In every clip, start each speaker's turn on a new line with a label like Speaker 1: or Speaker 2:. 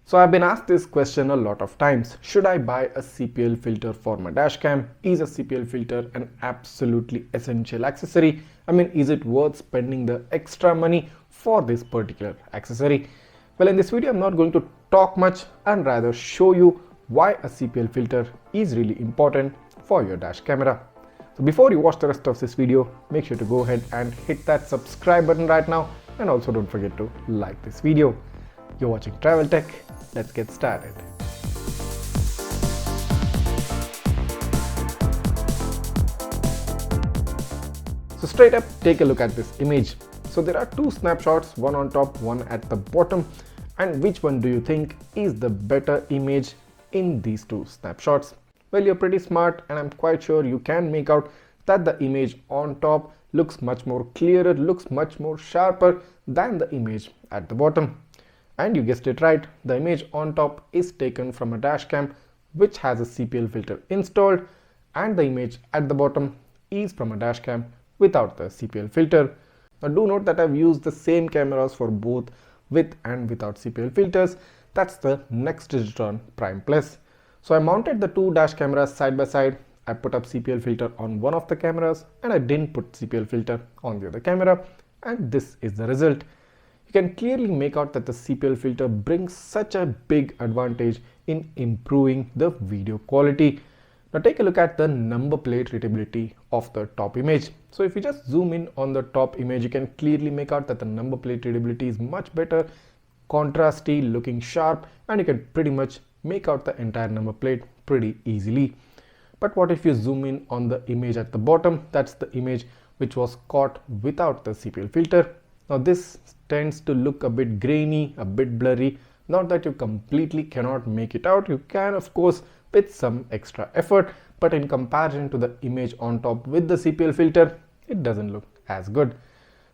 Speaker 1: So I've been asked this question a lot of times. Should I buy a CPL filter for my dashcam? Is a CPL filter an absolutely essential accessory? I mean, is it worth spending the extra money for this particular accessory? Well, in this video, I'm not going to talk much and rather show you why a CPL filter is really important for your dash camera. So before you watch the rest of this video, make sure to go ahead and hit that subscribe button right now, and also don't forget to like this video. You're watching Travel Tech. Let's get started. So straight up, take a look at this image. So there are two snapshots, one on top, one at the bottom. And which one do you think is the better image in these two snapshots? Well, you're pretty smart, and I'm quite sure you can make out that the image on top looks much more clearer, looks much more sharper than the image at the bottom. And you guessed it right, the image on top is taken from a dashcam which has a CPL filter installed, and the image at the bottom is from a dashcam without the CPL filter. Now do note that I've used the same cameras for both with and without CPL filters. That's the Nexdigitron Prime Plus. So I mounted the two dash cameras side by side. I put up CPL filter on one of the cameras and I didn't put CPL filter on the other camera, and this is the result. You can clearly make out that the CPL filter brings such a big advantage in improving the video quality. Now take a look at the number plate readability of the top image. So if you just zoom in on the top image, you can clearly make out that the number plate readability is much better, contrasty, looking sharp, and you can pretty much make out the entire number plate pretty easily. But what if you zoom in on the image at the bottom? That's the image which was caught without the CPL filter. Now this tends to look a bit grainy, a bit blurry. Not that you completely cannot make it out. You can, of course, with some extra effort, but in comparison to the image on top with the CPL filter, it doesn't look as good.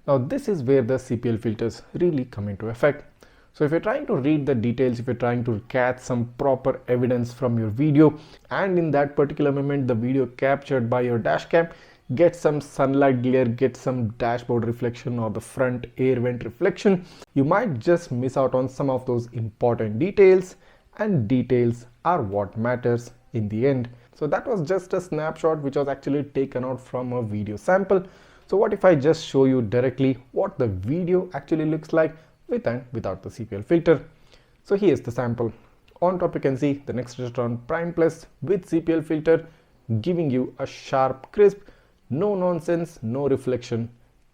Speaker 1: Now this is where the CPL filters really come into effect. So if you're trying to read the details, if you're trying to catch some proper evidence from your video, and in that particular moment the video captured by your dashcam get some sunlight glare, get some dashboard reflection or the front air vent reflection, you might just miss out on some of those important details, and details are what matters in the end. So that was just a snapshot which was actually taken out from a video sample. So what if I just show you directly what the video actually looks like with and without the CPL filter? So here's the sample. On top you can see the Nexdigitron Prime Plus with CPL filter, giving you a sharp, crisp, no nonsense, no reflection,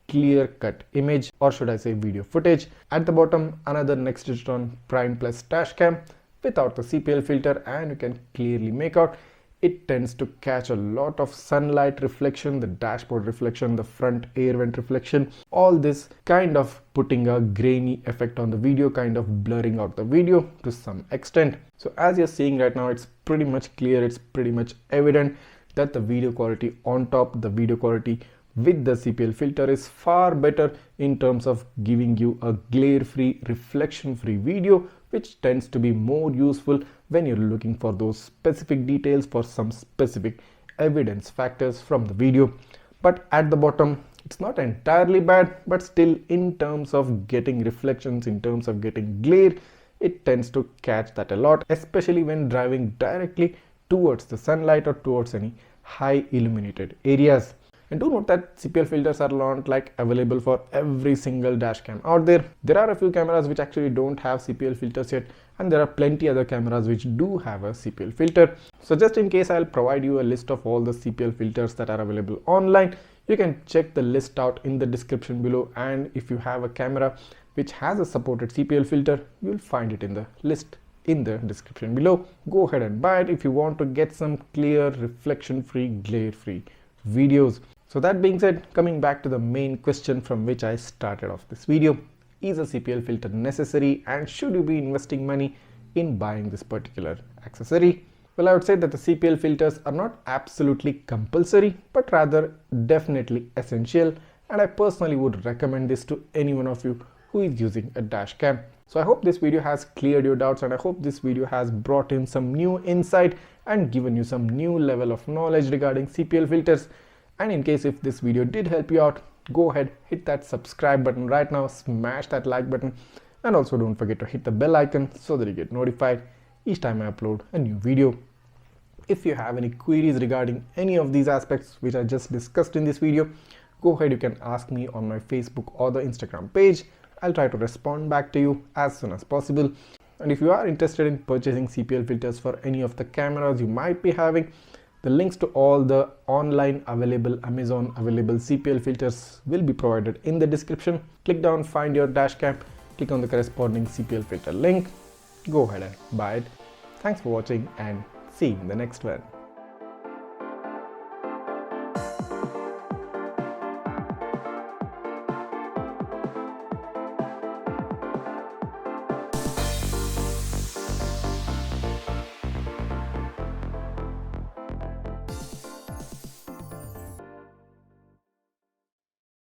Speaker 1: clear cut image, or should I say video footage. At the bottom, another Nexdigitron Prime Plus dashcam without the CPL filter, and you can clearly make out it tends to catch a lot of sunlight reflection, the dashboard reflection, the front air vent reflection, all this kind of putting a grainy effect on the video, kind of blurring out the video to some extent. So as you're seeing right now, it's pretty much clear, it's pretty much evident that the video quality on top, the video quality with the CPL filter is far better in terms of giving you a glare-free, reflection-free video, which tends to be more useful when you're looking for those specific details, for some specific evidence factors from the video. But at the bottom, it's not entirely bad, but still in terms of getting reflections, in terms of getting glare, it tends to catch that a lot, especially when driving directly towards the sunlight or towards any high illuminated areas. And do note that CPL filters are not like available for every single dashcam out there. There are a few cameras which actually don't have CPL filters yet, and there are plenty other cameras which do have a CPL filter. So just in case, I'll provide you a list of all the CPL filters that are available online. You can check the list out in the description below, and if you have a camera which has a supported CPL filter, you'll find it in the list in the description below. Go ahead and buy it if you want to get some clear, reflection-free, glare-free videos. So that being said, coming back to the main question from which I started off this video, is a CPL filter necessary, and should you be investing money in buying this particular accessory? Well, I would say that the CPL filters are not absolutely compulsory, but rather definitely essential, and I personally would recommend this to any one of you who is using a dash cam. So I hope this video has cleared your doubts, and I hope this video has brought in some new insight and given you some new level of knowledge regarding CPL filters. And in case if this video did help you out, go ahead, hit that subscribe button right now, smash that like button, And also don't forget to hit the bell icon so that you get notified each time I upload a new video. If you have any queries regarding any of these aspects which I just discussed in this video, go ahead, you can ask me on my Facebook or the Instagram page. I'll try to respond back to you as soon as possible. And if you are interested in purchasing CPL filters for any of the cameras you might be having, the links to all the online available, Amazon available CPL filters will be provided in the description. Click down, find your dash cam, click on the corresponding CPL filter link, go ahead and buy it. Thanks for watching and see you in the next one.